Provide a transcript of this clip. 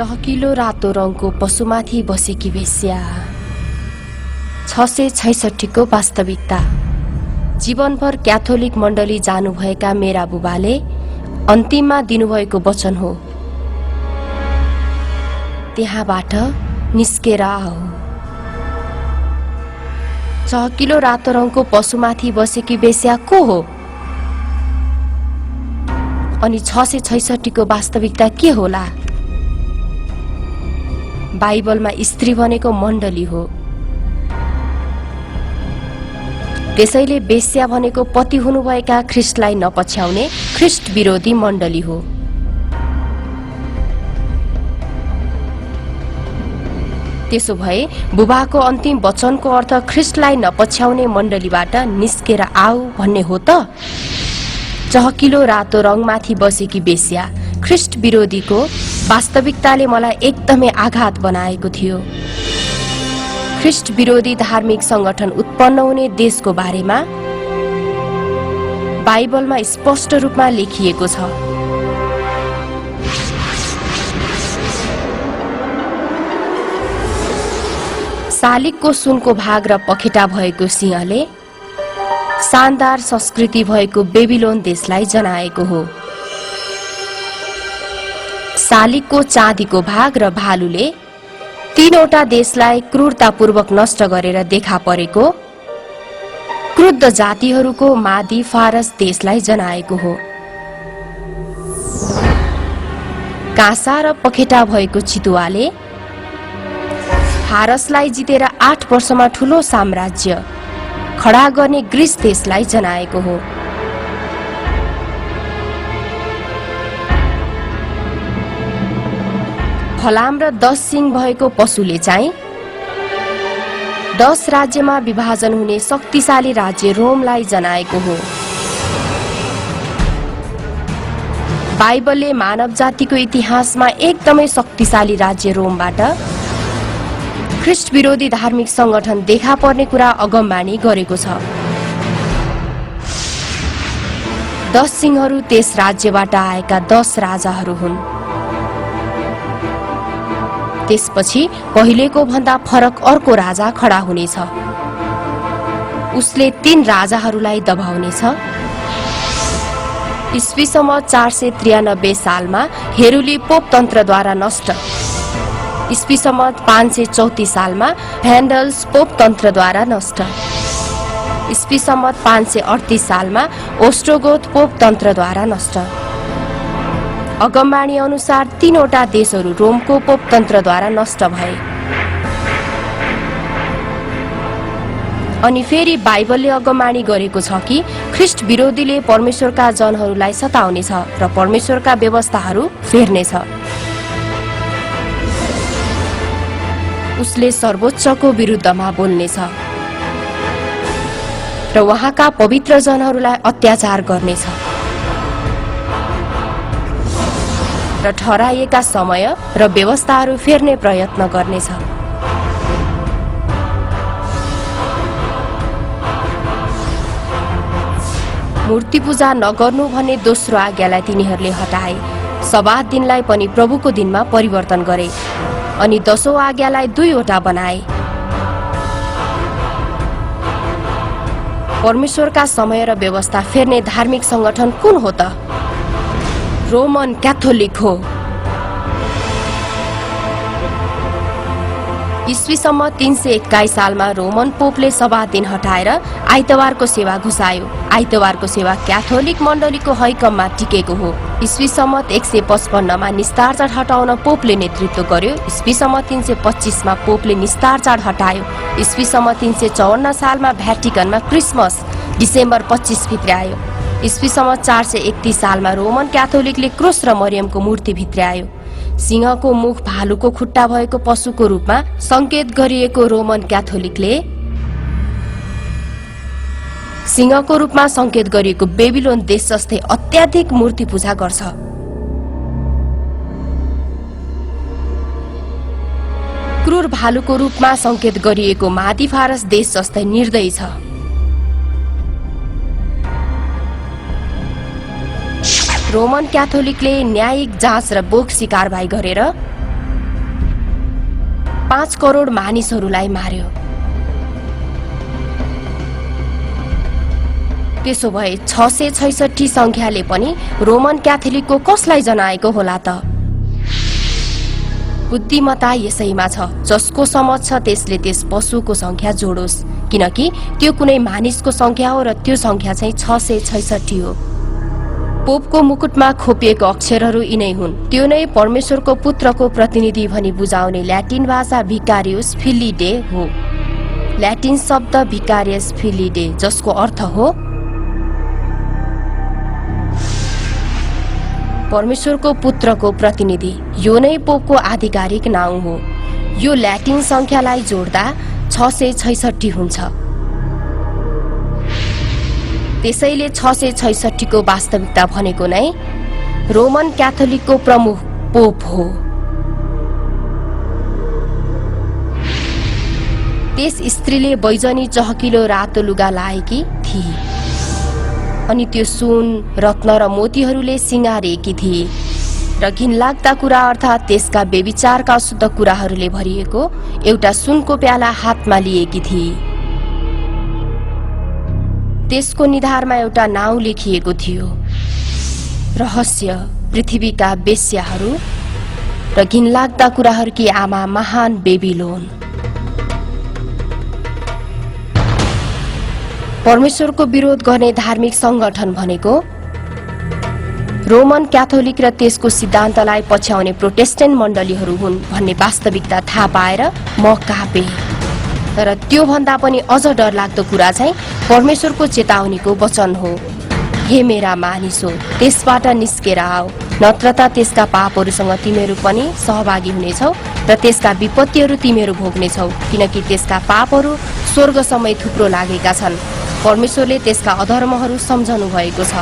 चहकिलो रातो रङको पशुमाथि बसेकी वेश्या 666 को वास्तविकता। जीवनभर क्याथोलिक मण्डली जानुभएका मेरा बुबाले अन्तिममा दिनुभएको वचन हो, त्यहाँबाट निस्केर आऊ। चहकिलो रातो रङको पशुमाथि बसेकी वेश्या को हो अनि 666 को वास्तविकता के होला? बाइबलमा स्त्री भनेको मण्डली हो। त्यसैले वेश्या भनेको पति हुनुभएका ख्रिस्टलाई नपछ्याउने ख्रिस्ट विरोधी मण्डली हो। त्यसो भए बुबाको अन्तिम वचनको अर्थ ख्रिस्टलाई नपछ्याउने मण्डलीबाट निस्केर आऊ भन्ने हो त? चहकिलो रातो रङमाथि बसेकी वेश्या ख्रिस्ट विरोधीको वास्तविकताले मलाई एकदमै आघात बनाएको थियो। ख्रिस्ट विरोधी धार्मिक संगठन उत्पन्न हुने देशको बारेमा बाइबलमा स्पष्ट रूपमा लेखिएको छ। शालिगको सुनको भाग र पखेटा भएको सिंहले शानदार संस्कृति भएको बेबिलोन देशलाई जनाएको हो। शालिगको चाँदीको भाग र भालुले तीनवटा देशलाई क्रूरतापूर्वक नष्ट गरेर देखा परेको क्रुद्ध जातिहरूको मादी फारस देशलाई जनाएको हो। काँसा र पखेटा भएको चितुवाले फारसलाई जितेर 8 वर्षमा ठूलो साम्राज्य खडा गर्ने ग्रीस देशलाई जनाएको हो। फलाम र 10 सिङ भएको पशुले चाहिँ 10 राज्यमा विभाजन हुने शक्तिशाली राज्य रोमलाई जनाएको हो। बाइबलले मानव जातिको इतिहासमा एकदमै शक्तिशाली राज्य रोमबाट ख्रिस्ट विरोधी धार्मिक संगठन देखा पर्ने कुरा अगमबानी गरेको छ। 10 सिंहहरू त्यस राज्यबाट आएका 10 राजाहरू हुन्। त्यसपछि पहिलेको भन्दा फरक अर्को राजा खडा हुनेछ। उसले 3 राजाहरूलाई दबाउनेछ। ईस्वी सम्म 493 सालमा हेरोली पोप तन्त्रद्वारा नष्ट, ईस्वी सम्म 534 सालमा भ्यान्डल्स पोप तन्त्रद्वारा नष्ट, ईस्वी सम्म 538 सालमा ओस्ट्रोगोथ पोप तन्त्रद्वारा नष्ट। अगमबाणी अनुसार 3वटा देशहरू रोमको पोप तन्त्रद्वारा नष्ट भए। अनि फेरि बाइबलले अगमबाणी गरेको छ कि ख्रिस्ट विरोधीले परमेश्वरका जनहरूलाई सताउनेछ र परमेश्वरका व्यवस्थाहरू फेर्नेछ। उसले सर्वोच्चको विरुद्धमा बोल्नेछ र उहाँका पवित्र जनहरूलाई अत्याचार गर्नेछ र ठहराइएका समय र व्यवस्थाहरू फेर्ने प्रयत्न गर्नेछ। मूर्ति पूजा नगर्नु भन्ने दोस्रो आज्ञालाई तिनीहरूले हटाए। सब्बात दिनलाई पनि प्रभुको दिनमा परिवर्तन गरे अनि 10औं आज्ञालाई 2वटा बनाए। परमेश्वरका समय र व्यवस्था फेर्ने धार्मिक संगठन कुन हो त? रोमन क्याथोलिक हो। ईस्वी सम्म 321 सालमा रोमन पोपले सब्बात दिन हटाएर आइतबारको सेवा घुसायो। आइतबारको सेवा क्याथोलिक मण्डलीको हैकममा टिकेको हो। ईस्वी सम्म 155 मा निस्तार चाड हटाउन पोपले नेतृत्व गर्यो। ईस्वी सम्म 325 मा पोपले निस्तार चाड हटायो। ईस्वी सम्म 354 सालमा भ्याटिकनमा क्रिसमस डिसेम्बर 25 भित्र्यायो। ईस्वी सम्म 431 सालमा रोमन क्याथोलिकले क्रुस र मरियमको मूर्ति भित्र्यायो। सिंहको मुख भालुको खुट्टा भएको पशुको रूपमा संकेत गरिएको रोमन क्याथोलिकले सिंहको रूपमा संकेत गरिएको बेबिलोन देश जस्तै अत्याधिक मूर्ति पूजा गर्छ। क्रूर भालुको रूपमा संकेत गरिएको मादी फारस देश जस्तै निर्दयी छ। रोमन क्याथोलिकले न्यायिक जाँच र बोक्सी कारबाही गरेर 5 करोड मानिसहरूलाई मार्यो। त्यसो भए 666 संख्याले पनि रोमन क्याथोलिकको कसलाई जनाएको होला त? बुद्धिमत्ता यसैमा छ, जसको समझ छ त्यसले त्यस पशुको संख्या जोडोस्, किनकि त्यो कुनै मानिसको संख्या हो र त्यो संख्या चाहिँ 666 हो। पोपको मुकुटमा खोपिएको अक्षरहरू यिनै हुन्। त्यो नै परमेश्वरको पुत्रको प्रतिनिधि भनी बुझाउने ल्याटिन भाषा भिकारियस फिलिडे हो। ल्याटिन शब्द भिकारियस फिलिडे, जसको अर्थ हो परमेश्वरको पुत्रको प्रतिनिधि। यो नै पोपको आधिकारिक नाउँ हो। यो ल्याटिन संख्यालाई जोड्दा 666 हुन्छ। त्यसैले 666 को वास्तविकता भनेको नै रोमन क्याथोलिकको प्रमुख पोप हो। त्यस स्त्रीले बैजनी चहकिलो रातो लुगा लाएकी थिए अनि त्यो सुन, रत्न र मोतीहरूले सिंगारेकी थिए र घिनलाग्दा कुरा अर्थात् त्यसका बेविचारका अशुद्ध कुराहरूले भरिएको एउटा सुनको प्याला हातमा लिएकी थिए। त्यसको निधारमा एउटा नाउँ लेखिएको थियो, रहस्य, पृथ्वीका वेश्याहरू र घिनलाग्दा कुराहरूकी आमा महान बेबिलोन। परमेश्वरको विरोध गर्ने धार्मिक संगठन भनेको रोमन क्याथोलिक र त्यसको सिद्धान्तलाई पछ्याउने प्रोटेस्टेन्ट मण्डलीहरू हुन् भन्ने वास्तविकता थाहा पाएर म कापे। तर त्यो भन्दा पनि अझ डरलाग्दो कुरा चाहिँ परमेश्वरको चेतावनीको वचन हो। हे मेरा मानिसो, त्यसबाट निस्केर आऊ, नत्र त त्यसका पापहरूसँग तिमीहरू पनि सहभागी हुनेछौ र त्यसका विपत्तिहरू तिमीहरू भोग्नेछौ, किनकि त्यसका पापहरू स्वर्गसम्मै थुप्रो लागेका छन्। परमेश्वरले त्यसका अधर्महरू सम्झनु भएको छ।